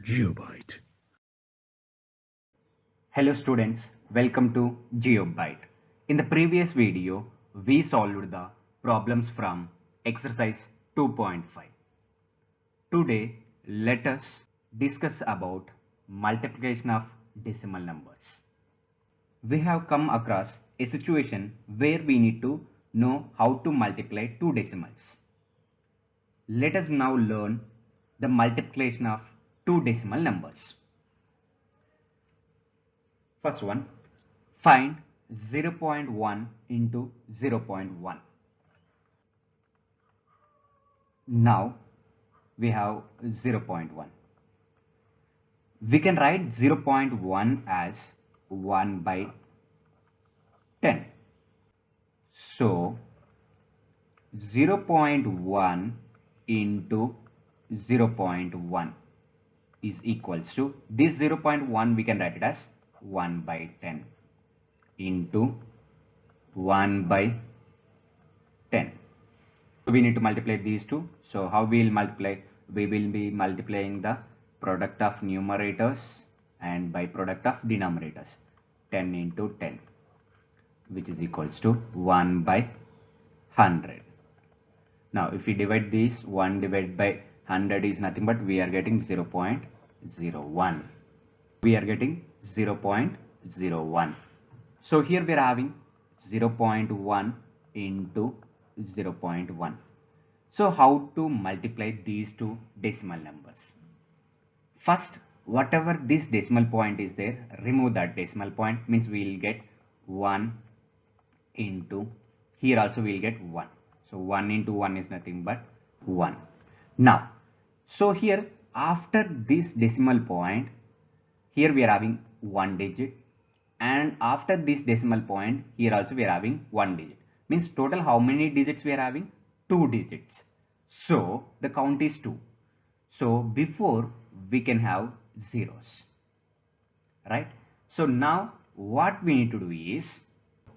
GeoByte. Hello students, welcome to GeoByte. In the previous video, we solved the problems from exercise 2.5. Today, let us discuss about multiplication of decimal numbers. We have come across a situation where we need to know how to multiply two decimals. Let us now learn the multiplication of two decimal numbers. First one, find 0.1 into 0.1. Now we have 0.1. We can write 0.1 as 1 by 10. So 0.1 into 0.1 is equals to this 0.1 we can write it as 1 by 10 into 1 by 10. We need to multiply these two. So how we will multiply? We will be multiplying the product of numerators and by product of denominators. 10 into 10, which is equals to 1 by 100. Now if we divide these, 1 divided by 100 is nothing but we are getting 0.01. We are getting 0.01. So here we are having 0.1 into 0.1. So how to multiply these two decimal numbers? First, whatever this decimal point is there, remove that decimal point, means we will get 1 into, here also we will get 1. So 1 into 1 is nothing but 1. Now, so here after this decimal point, here we are having 1 digit, and after this decimal point, here also we are having 1 digit. Means total how many digits we are having? 2 digits. So the count is 2. So before we can have zeros, right? So now what we need to do is,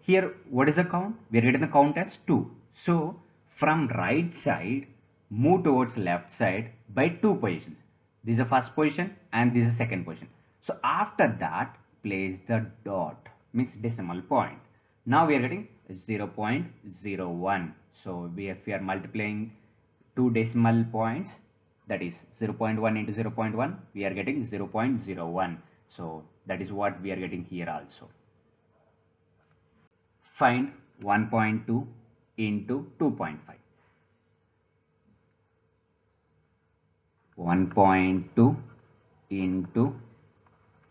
here what is the count? We are getting the count as 2. So from right side move towards left side by 2 positions. This is the first position and this is the second position. So after that place the dot, means decimal point. Now we are getting 0.01. So if we are multiplying two decimal points, that is 0.1 into 0.1, we are getting 0.01. So that is what we are getting here also. Find 1.2 into 2.5. 1.2 into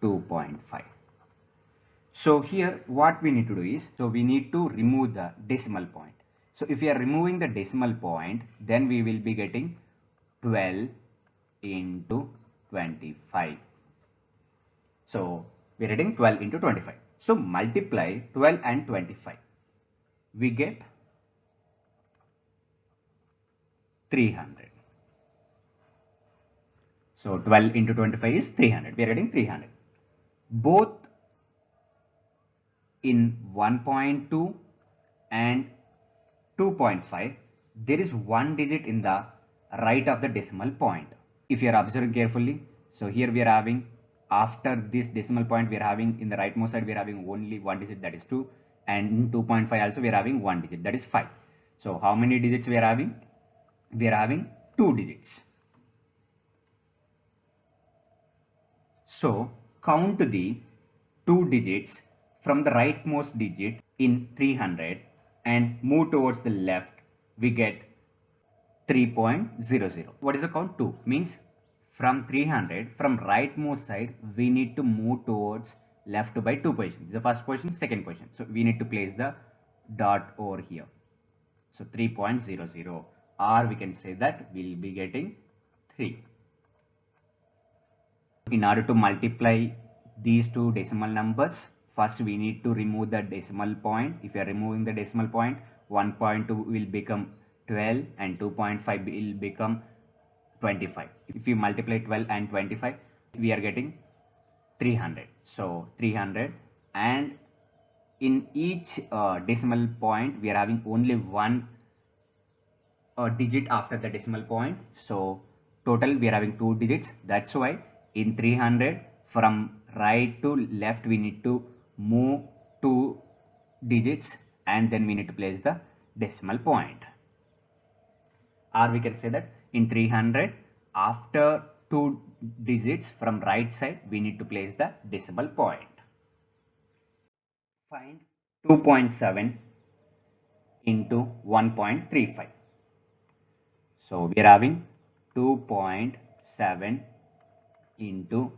2.5. So here what we need to do is, so we need to remove the decimal point. So if we are removing the decimal point, then we will be getting 12 into 25. So we are getting 12 into 25. So multiply 12 and 25. We get 300. So 12 into 25 is 300. We are getting 300. Both in 1.2 and 2.5, there is one digit in the right of the decimal point. If you are observing carefully, so here we are having, after this decimal point, we are having in the rightmost side, we are having only one digit, that is 2, and in 2.5 also we are having one digit, that is 5. So how many digits we are having? We are having 2 digits. So count the 2 digits from the rightmost digit in 300 and move towards the left, we get 3.00. What is the count? 2. Means from 300, from rightmost side, we need to move towards left by 2 positions. The first position, second position. So we need to place the dot over here. So 3.00, or we can say that we'll be getting 3. In order to multiply these two decimal numbers, first we need to remove the decimal point. If you are removing the decimal point, 1.2 will become 12 and 2.5 will become 25. If you multiply 12 and 25, we are getting 300. So 300, and in each decimal point we are having only one digit after the decimal point. So total we are having 2 digits. That's why In 300, from right to left, we need to move 2 digits and then we need to place the decimal point. Or we can say that in 300, after 2 digits from right side, we need to place the decimal point. Find 2.7 into 1.35. So we are having 2.7 into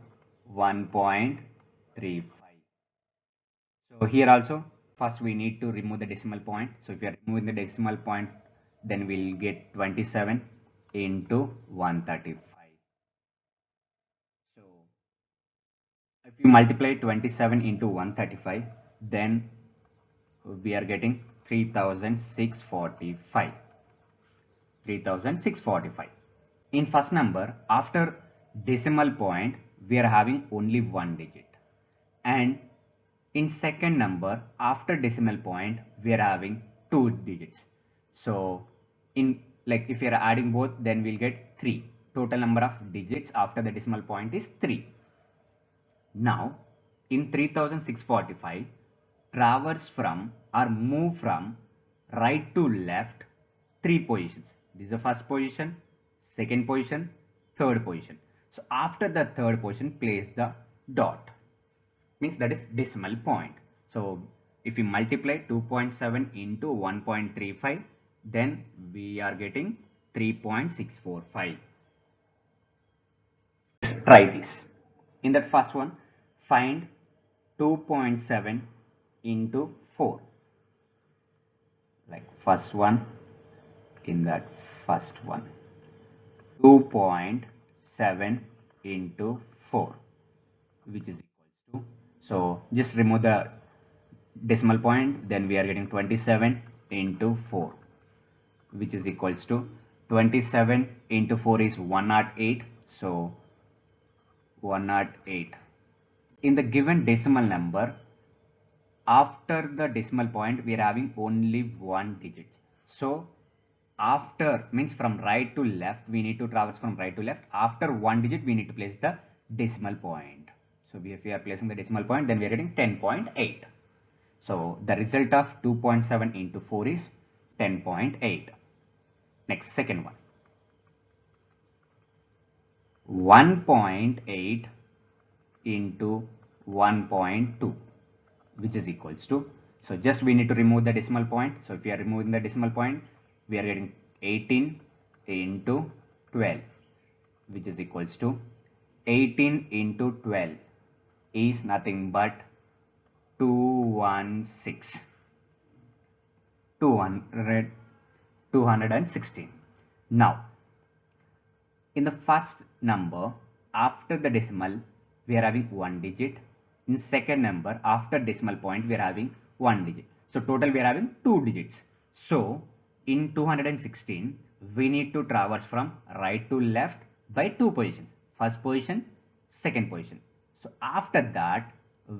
1.35. So here also, first we need to remove the decimal point. So if we are removing the decimal point, then we'll get 27 into 135. So if you multiply 27 into 135, then we are getting 3645. 3645. In first number, after decimal point, we are having only one digit. And in second number, after decimal point, we are having 2 digits. So in like if you are adding both, then we'll get 3. Total number of digits after the decimal point is 3. Now in 3645, traverse from or move from right to left 3 positions. This is the first position, second position, third position. So after the third position, place the dot. Means that is decimal point. So if we multiply 2.7 into 1.35, then we are getting 3.645. Try this. In that first one, find 2.7 into 4. Like first one, in that first one, 2.7 into 4, which is equals to, so just remove the decimal point, then we are getting 27 into 4, which is equals to 27 into 4 is 108, so 108. In the given decimal number, after the decimal point, we are having only one digit. So after means from right to left, we need to traverse from right to left. After one digit, we need to place the decimal point. So if we are placing the decimal point, then we are getting 10.8. So the result of 2.7 into 4 is 10.8. Next, second one. 1.8 into 1.2, which is equals to, so just we need to remove the decimal point. So if we are removing the decimal point, we are getting 18 into 12, which is equals to 18 into 12 is nothing but 216. 216. Now in the first number, after the decimal, we are having one digit. In second number, after decimal point, we are having one digit. So total we are having two digits. So in 216, we need to traverse from right to left by two positions. First position, second position. So after that,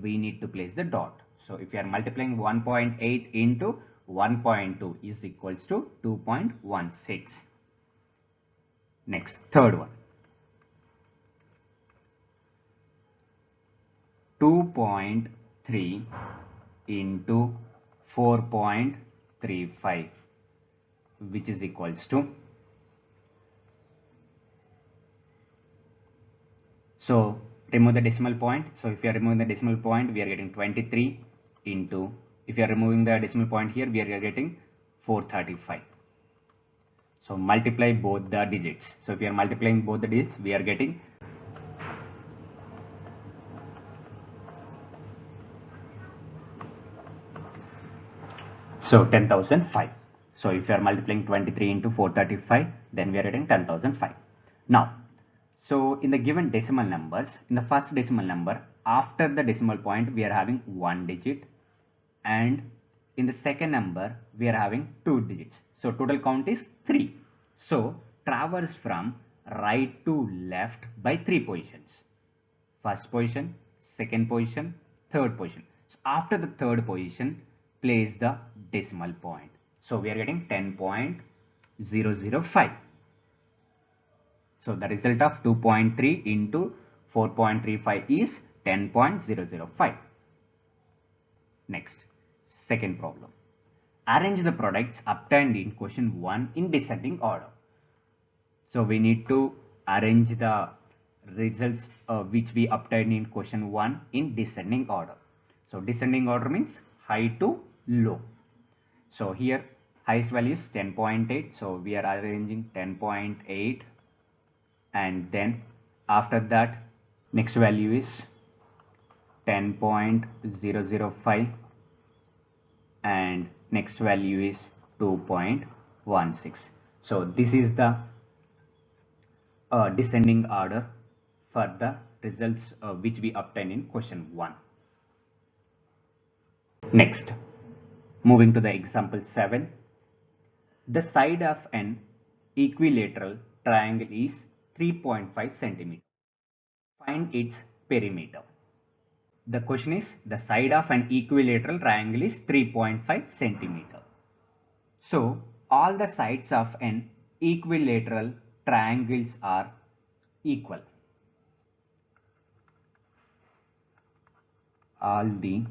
we need to place the dot. So if you are multiplying 1.8 into 1.2 is equals to 2.16. Next, third one. 2.3 into 4.35, which is equals to, so remove the decimal point. So if you are removing the decimal point, we are getting 23 into, if you are removing the decimal point here, we are getting 435. So multiply both the digits. So if you are multiplying both the digits, we are getting, so 10,005. So if you are multiplying 23 into 435, then we are getting 10,005. Now, so in the given decimal numbers, in the first decimal number, after the decimal point, we are having one digit, and in the second number, we are having two digits. So total count is 3. So traverse from right to left by 3 positions. First position, second position, third position. So after the third position, place the decimal point. So we are getting 10.005. So the result of 2.3 into 4.35 is 10.005. Next, second problem. Arrange the products obtained in question 1 in descending order. So we need to arrange the results which we obtained in question 1 in descending order. So descending order means high to low. So here highest value is 10.8. So we are arranging 10.8, and then after that next value is 10.005, and next value is 2.16. So this is the descending order for the results which we obtain in question 1. Next, moving to the example 7. The side of an equilateral triangle is 3.5 centimeter. Find its perimeter. The question is, the side of an equilateral triangle is 3.5 centimeter. So all the sides of an equilateral triangles are equal. All the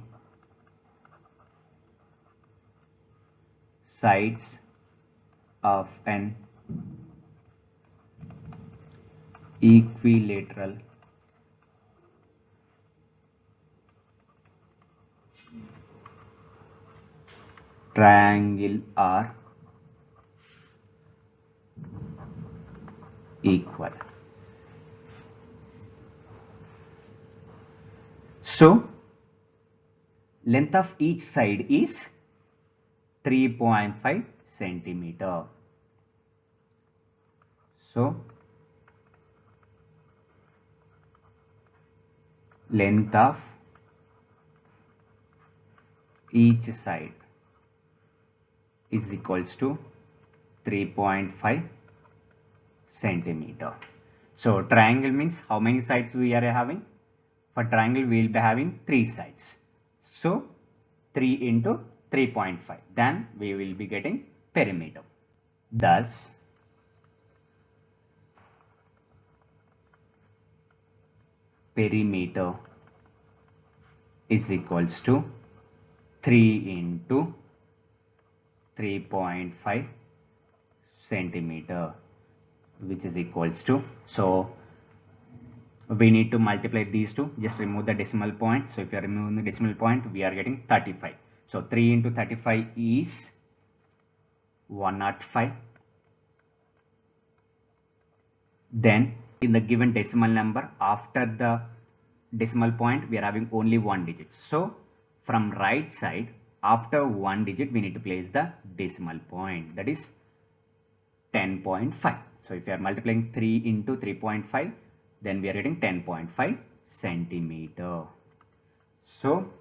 sides of an equilateral triangle are equal. So length of each side is 3.5 centimeter. So length of each side is equals to 3.5 centimeter. So triangle means how many sides we are having? For triangle we will be having 3 sides. So 3 into 3.5, then we will be getting perimeter. Thus perimeter is equals to 3 into 3.5 centimeter, which is equals to, so we need to multiply these two, just remove the decimal point. So if you are removing the decimal point, we are getting 35. So 3 into 35 is 105. Then in the given decimal number, after the decimal point we are having only one digit. So from right side, after one digit we need to place the decimal point, that is 10.5. So if you are multiplying 3 into 3.5, then we are getting 10.5 centimeter. So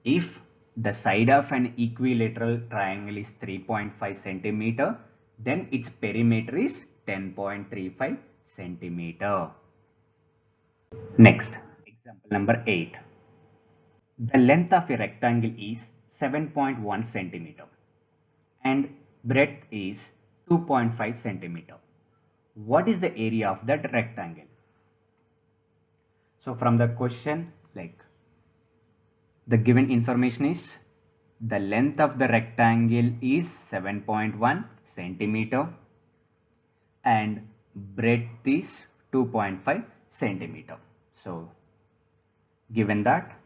if the side of an equilateral triangle is 3.5 centimeter, then its perimeter is 10.35 centimeter. Next, example number 8. The length of a rectangle is 7.1 centimeter and breadth is 2.5 centimeter. What is the area of that rectangle? So from the question, like the given information is the length of the rectangle is 7.1 centimeter and breadth is 2.5 centimeter. So given that,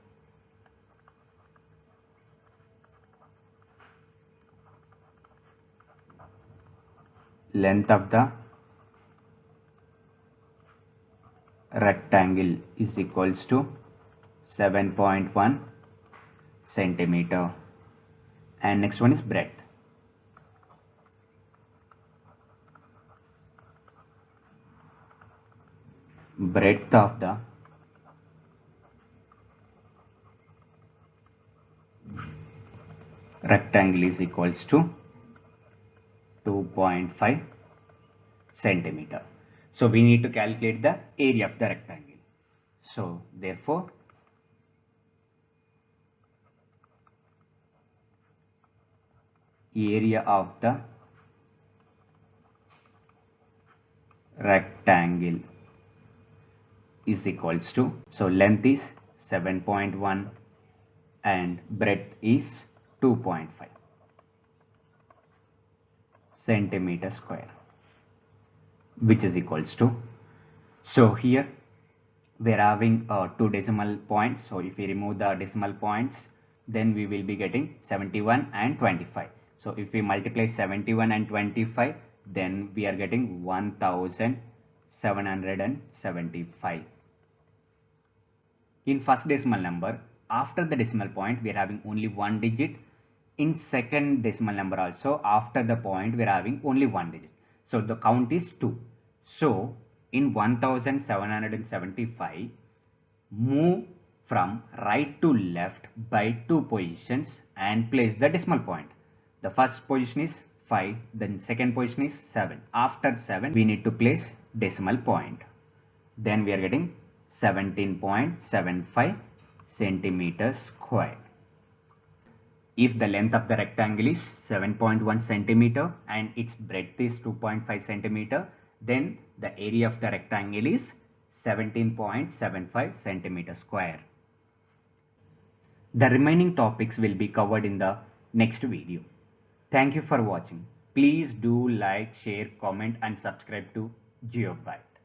length of the rectangle is equals to 7.1 centimeter, and next one is breadth. Breadth of the rectangle is equals to 2.5 centimeter. So we need to calculate the area of the rectangle. So therefore area of the rectangle is equals to, so length is 7.1 and breadth is 2.5 centimeter square, which is equals to, so here we are having two decimal points. So if we remove the decimal points, then we will be getting 71 and 25. So if we multiply 71 and 25, then we are getting 1775. In first decimal number, after the decimal point, we are having only one digit. In second decimal number also, after the point, we are having only one digit. So the count is 2. So in 1775, move from right to left by 2 positions and place the decimal point. The first position is 5, then second position is 7. After 7, we need to place decimal point. Then we are getting 17.75 centimeters square. If the length of the rectangle is 7.1 centimeter and its breadth is 2.5 centimeter, then the area of the rectangle is 17.75 centimeter square. The remaining topics will be covered in the next video. Thank you for watching. Please do like, share, comment and subscribe to GeoByte.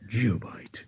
GeoByte.